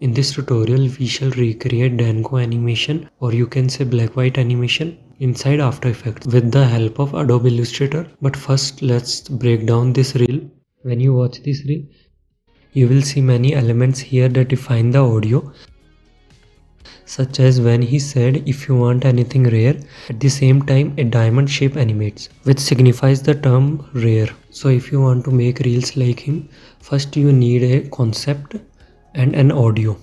In this tutorial, we shall recreate Dano Animation, or you can say black white animation, inside After Effects with the help of Adobe Illustrator. But first, let's break down this reel. When you watch this reel, you will see many elements here that define the audio, such as when he said if you want anything rare. At the same time, a diamond shape animates, which signifies the term rare. So if you want to make reels like him, first you need a concept and an audio.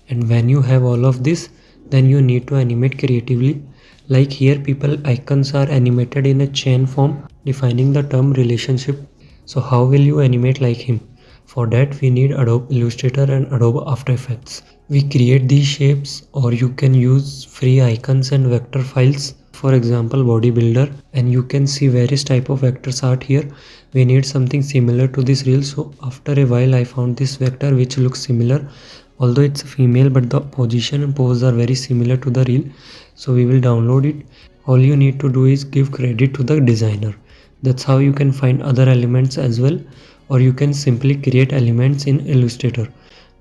And when you have all of this, then you need to animate creatively. Like here, people icons are animated in a chain form, defining the term relationship. So how will you animate like him? For that, we need Adobe Illustrator and Adobe After Effects. We create these shapes, or you can use free icons and vector files. For example, bodybuilder, and you can see various type of vectors art here. We need something similar to this reel. So after a while, I found this vector which looks similar, although it's a female, but the position and pose are very similar to the reel. So we will download it. All you need to do is give credit to the designer. That's how you can find other elements as well, or you can simply create elements in Illustrator.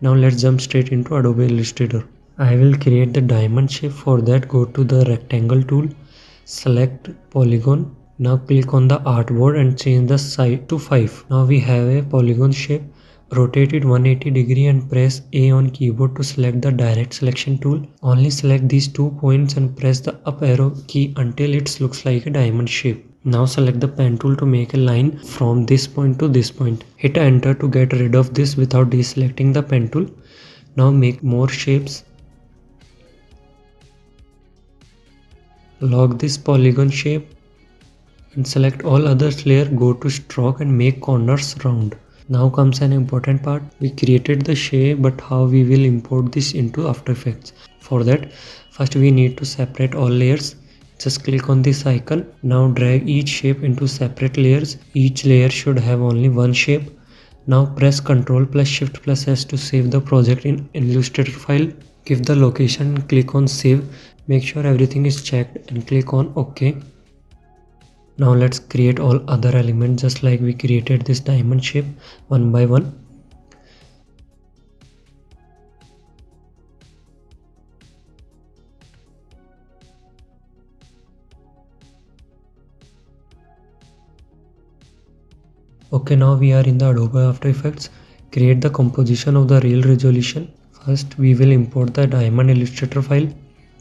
Now let's jump straight into Adobe Illustrator. I will create the diamond shape. For that, go to the rectangle tool, select polygon. Now click on the artboard and change the size to 5. Now we have a polygon shape. Rotate it 180 degree and press A on keyboard to select the direct selection tool. Only select these 2 points and press the up arrow key until it looks like a diamond shape. Now select the pen tool to make a line from this point to this point. Hit enter to get rid of this without deselecting the pen tool. Now make more shapes. Lock this polygon shape and select all other layers. Go to stroke and make corners round. Now comes an important part. We created the shape, but how we will import this into After Effects? For that, first we need to separate all layers. Just click on this icon. Now drag each shape into separate layers. Each layer should have only one shape. Now press Ctrl plus Shift plus S to save the project in Illustrator file. Give the location and click on Save. Make sure everything is checked and click on OK. Now let's create all other elements just like we created this diamond shape one by one. Okay, now we are in the Adobe After Effects. Create the composition of the reel resolution. First, we will import the diamond Illustrator file.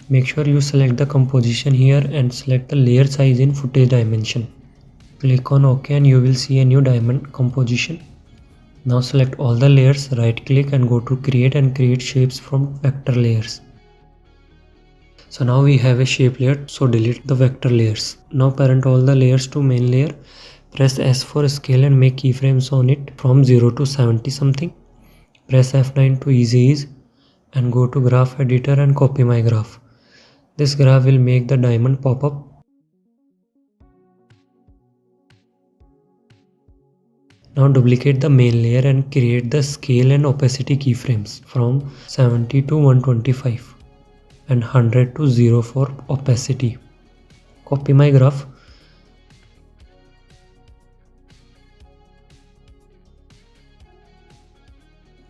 Make sure you select the composition here and select the layer size in footage dimension. Click on OK and you will see a new diamond composition. Now select all the layers, right click and go to create and create shapes from vector layers. So now we have a shape layer, so delete the vector layers. Now parent all the layers to main layer. Press S for scale and make keyframes on it from 0 to 70 something. Press F9 to ease and go to graph editor and copy my graph. This graph will make the diamond pop up. Now duplicate the main layer and create the scale and opacity keyframes from 70 to 125 and 100 to 0 for opacity. Copy my graph.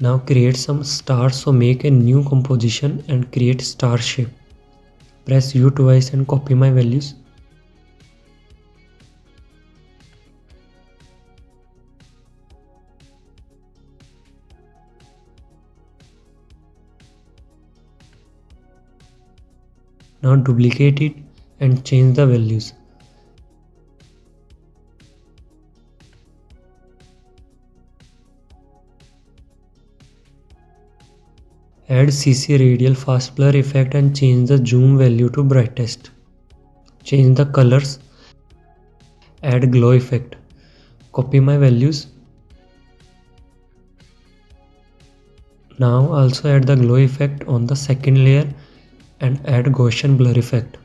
Now create some stars, so make a new composition and create star shape. Press U twice and copy my values. Now duplicate it and change the values. Add CC radial fast blur effect and change the zoom value to brightest. Change the colors. Add glow effect. Copy my values. Now also add the glow effect on the second layer and add Gaussian blur effect.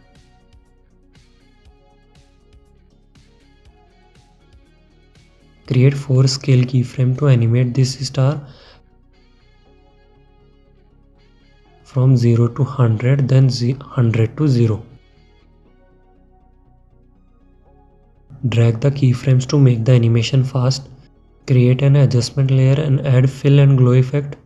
Create 4 scale keyframe to animate this star from 0 to 100, then 100 to 0. Drag the keyframes to make the animation fast. Create an adjustment layer and add fill and glow effect.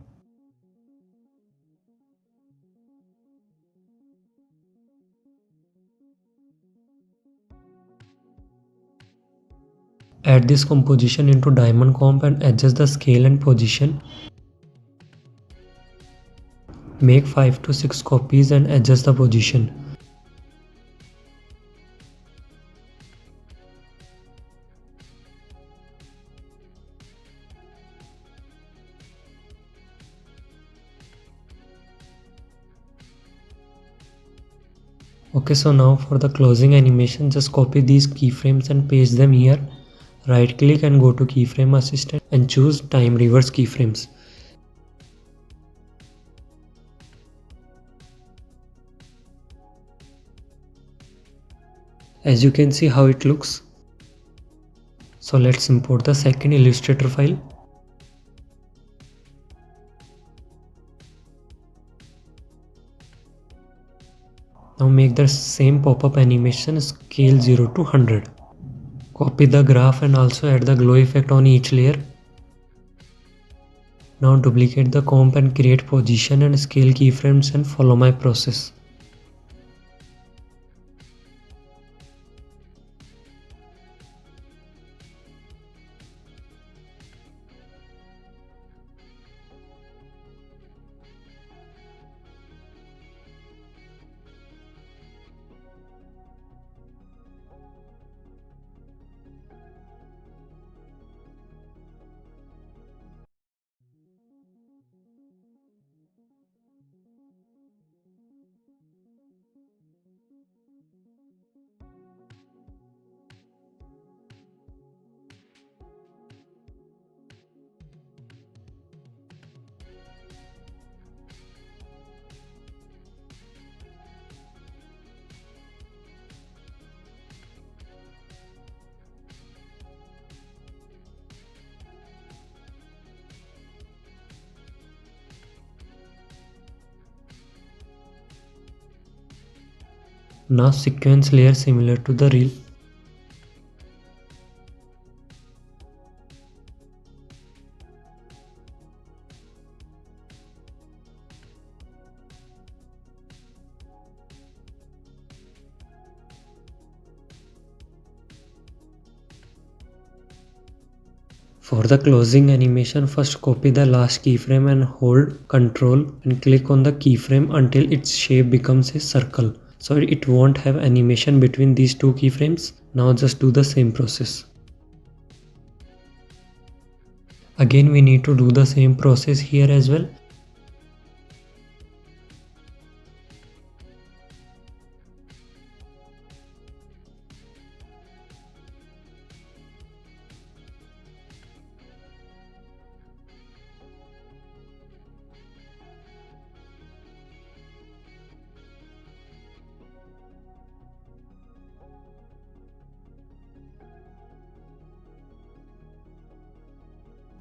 Add this composition into diamond comp and adjust the scale and position. Make 5 to 6 copies and adjust the position. Okay, so now for the closing animation, just copy these keyframes and paste them here. Right click and go to keyframe assistant and choose time reverse keyframes. As you can see how it looks. So let's import the second Illustrator file. Now make the same pop-up animation scale 0 to 100. Copy the graph and also add the glow effect on each layer. Now duplicate the comp and create position and scale keyframes and follow my process. Now sequence layer similar to the reel. For the closing animation, first copy the last keyframe and hold Ctrl and click on the keyframe until its shape becomes a circle. So it won't have animation between these two keyframes. Now just do the same process. Again we need to do the same process here as well.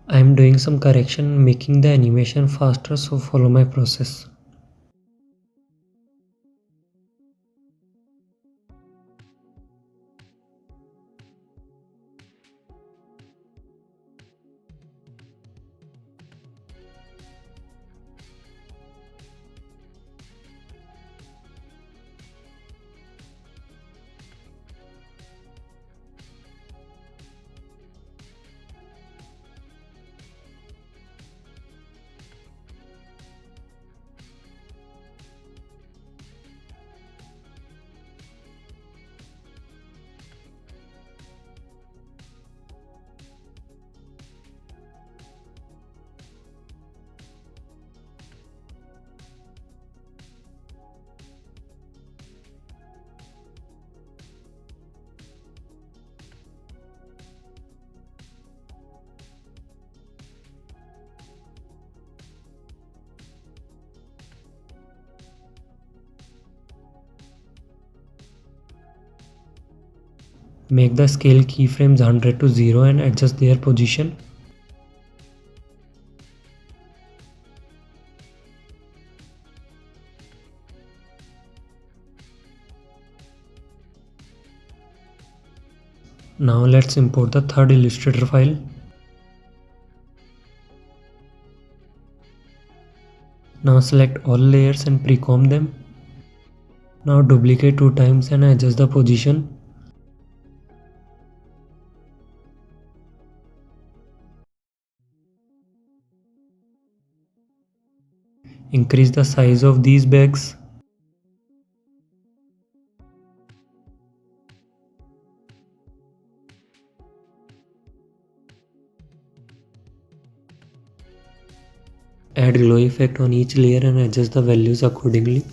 I am doing some correction making the animation faster, so follow my process. Make the scale keyframes 100 to 0 and adjust their position. Now let's import the third Illustrator file. Now select all layers and pre-comb them. Now duplicate 2 times and adjust the position. Increase the size of these bags. Add glow effect on each layer and adjust the values accordingly.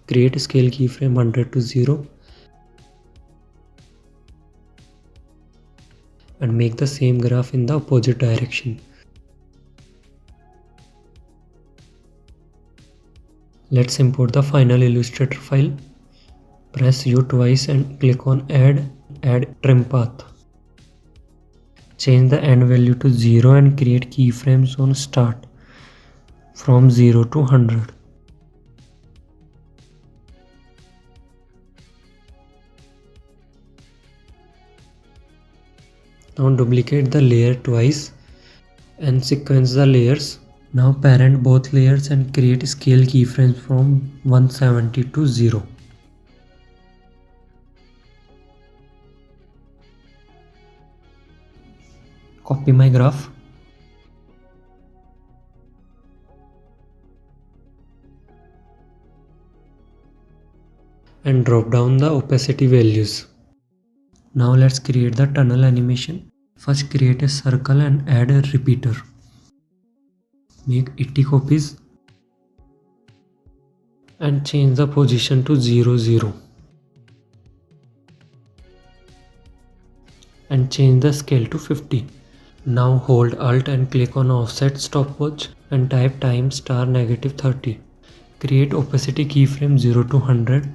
Create scale keyframe 100 to 0 and make the same graph in the opposite direction. Let's import the final Illustrator file. Press U twice and click on add trim path. Change the end value to 0 and create keyframes on start from 0 to 100. Now duplicate the layer twice and sequence the layers. Now parent both layers and create scale keyframes from 170 to 0. Copy my graph. And drop down the opacity values. Now let's create the tunnel animation. First create a circle and add a repeater. Make 80 copies and change the position to 0, 0. And change the scale to 50. Now hold Alt and click on offset stopwatch and type time star -30. Create opacity keyframe 0 to 100.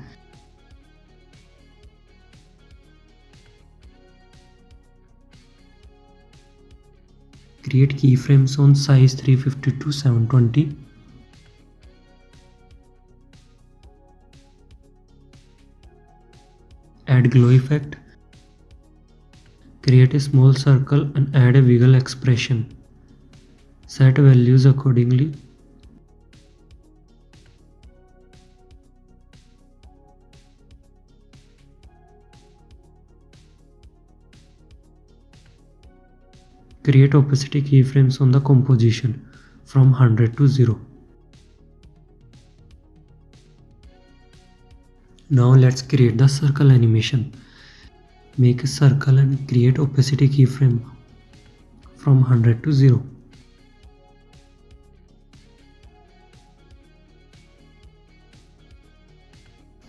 Create keyframes on size 350 to 720. Add glow effect. Create a small circle and add a wiggle expression. Set values accordingly. Create opacity keyframes on the composition from 100 to 0. Now let's create the circle animation. Make a circle and create opacity keyframe from 100 to 0.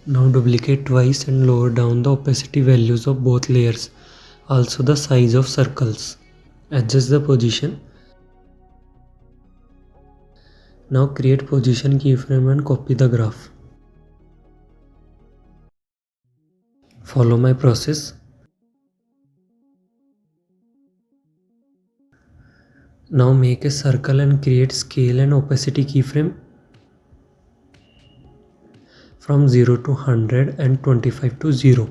Now duplicate twice and lower down the opacity values of both layers, also the size of circles. Adjust the position. Now create position keyframe and copy the graph. Follow my process. Now make a circle and create scale and opacity keyframe from 0 to 100 and 25 to 0.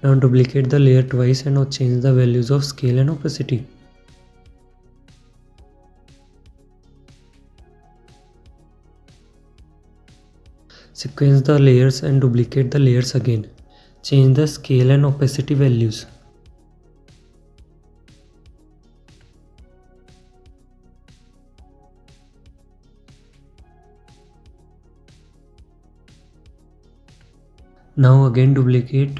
Now duplicate the layer twice and now change the values of scale and opacity. Sequence the layers and duplicate the layers again. Change the scale and opacity values. Now again duplicate.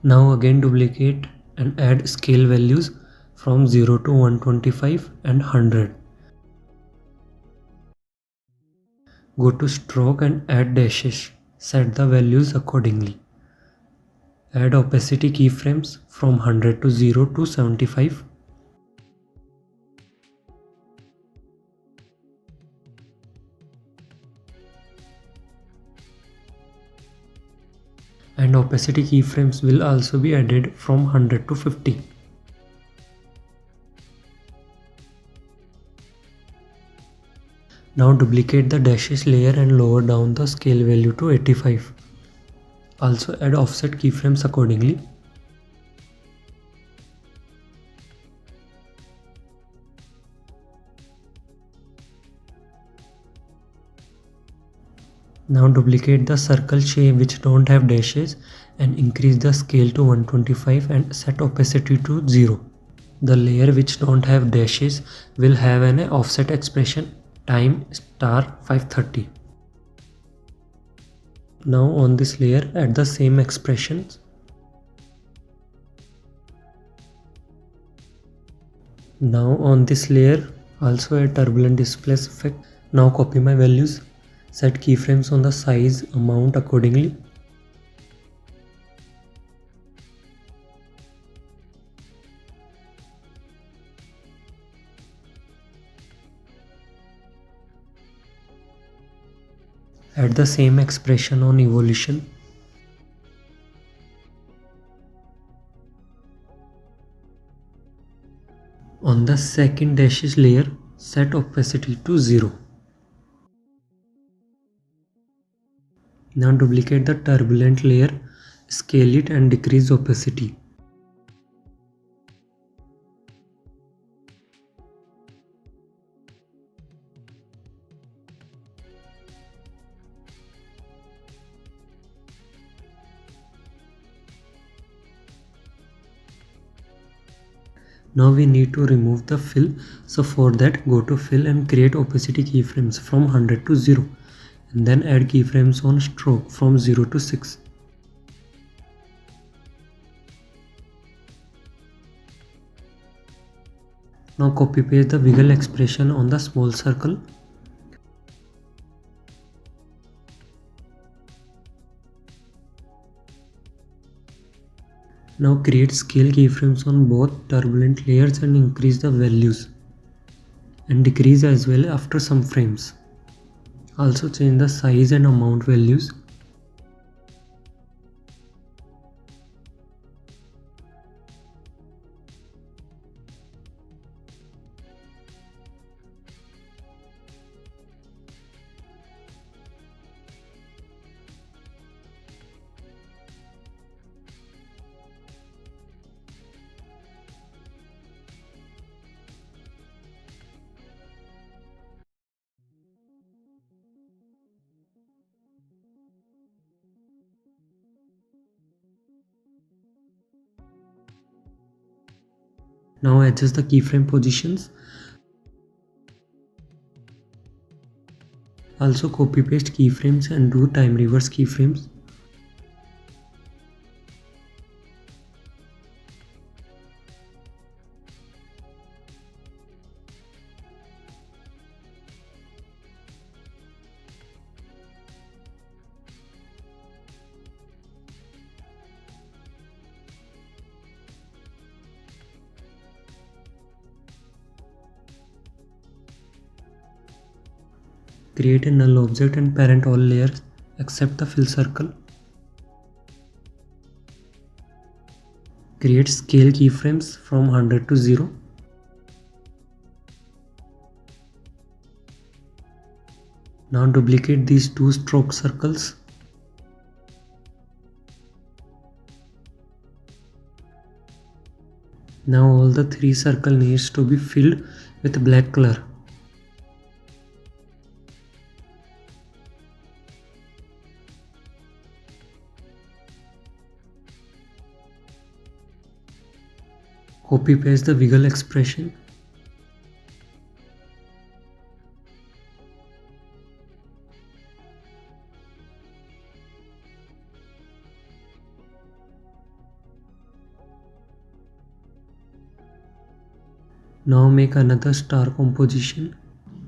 Now again duplicate and add scale values from 0 to 125 and 100. Go to stroke and add dashes. Set the values accordingly. Add opacity keyframes from 100 to 0 to 75. And opacity keyframes will also be added from 100 to 50. Now duplicate the dashes layer and lower down the scale value to 85. Also add offset keyframes accordingly. Now duplicate the circle shape which don't have dashes and increase the scale to 125 and set opacity to 0. The layer which don't have dashes will have an offset expression time *530. Now on this layer add the same expressions. Now on this layer also add turbulent displace effect. Now copy my values. Set keyframes on the size amount accordingly. Add the same expression on evolution. On the second dashes layer, set opacity to 0. Now duplicate the turbulent layer, scale it and decrease opacity. Now we need to remove the fill, so for that go to fill and create opacity keyframes from 100 to 0 and then add keyframes on stroke from 0 to 6. Now copy paste the wiggle expression on the small circle. Now create scale keyframes on both turbulent layers and increase the values and decrease as well after some frames. Also change the size and amount values. Now adjust the keyframe positions. Also copy paste keyframes and do time reverse keyframes. Create a null object and parent all layers except the fill circle. Create scale keyframes from 100 to 0. Now duplicate these two stroke circles. Now all the three circles needs to be filled with black color. Copy paste the wiggle expression. Now make another star composition.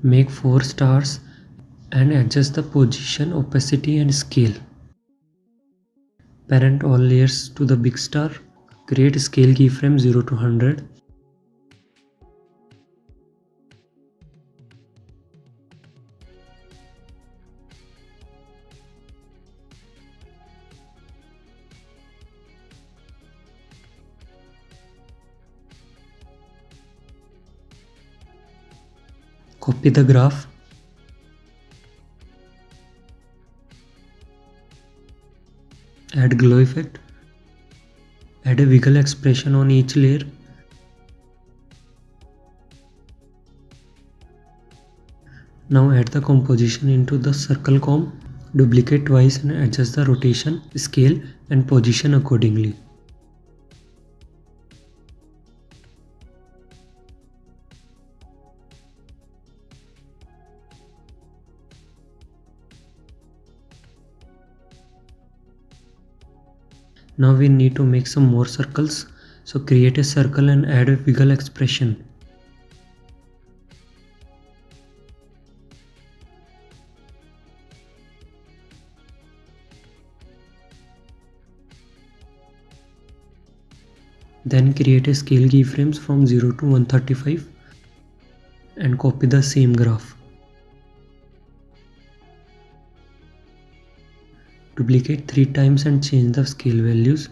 Make 4 stars and adjust the position, opacity and scale. Parent all layers to the big star. Create scale keyframe 0 to 100. Copy the graph. Add glow effect. Add a wiggle expression on each layer. Now add the composition into the circle comb. Duplicate twice and adjust the rotation, scale and position accordingly. Now we need to make some more circles. So create a circle and add a wiggle expression. Then create a scale keyframes from 0 to 135 and copy the same graph. Duplicate 3 times and change the scale values.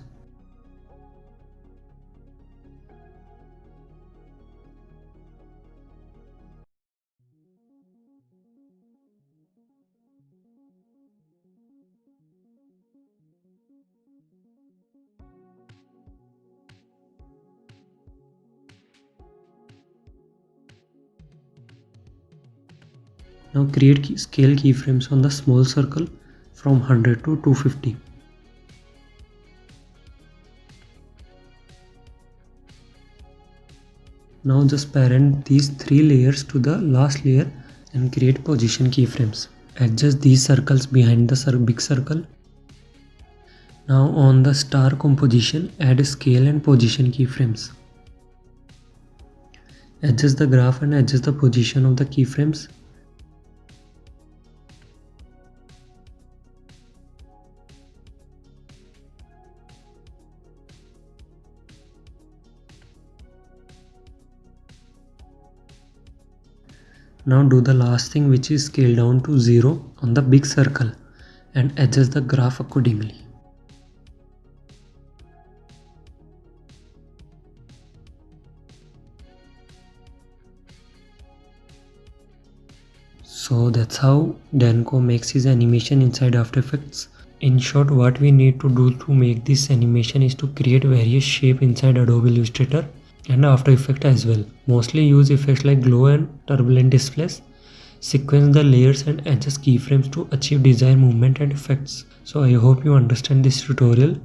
Now create scale keyframes on the small circle from 100 to 250. Now just parent these 3 layers to the last layer and create position keyframes. Adjust these circles behind the big circle. Now on the star composition, add scale and position keyframes. Adjust the graph and adjust the position of the keyframes. Now do the last thing, which is scale down to 0 on the big circle and adjust the graph accordingly. So that's how Dano makes his animation inside After Effects. In short, what we need to do to make this animation is to create various shape inside Adobe Illustrator and After Effects as well. Mostly use effects like glow and turbulent displays. Sequence the layers and adjust keyframes to achieve desired movement and effects. So I hope you understand this tutorial.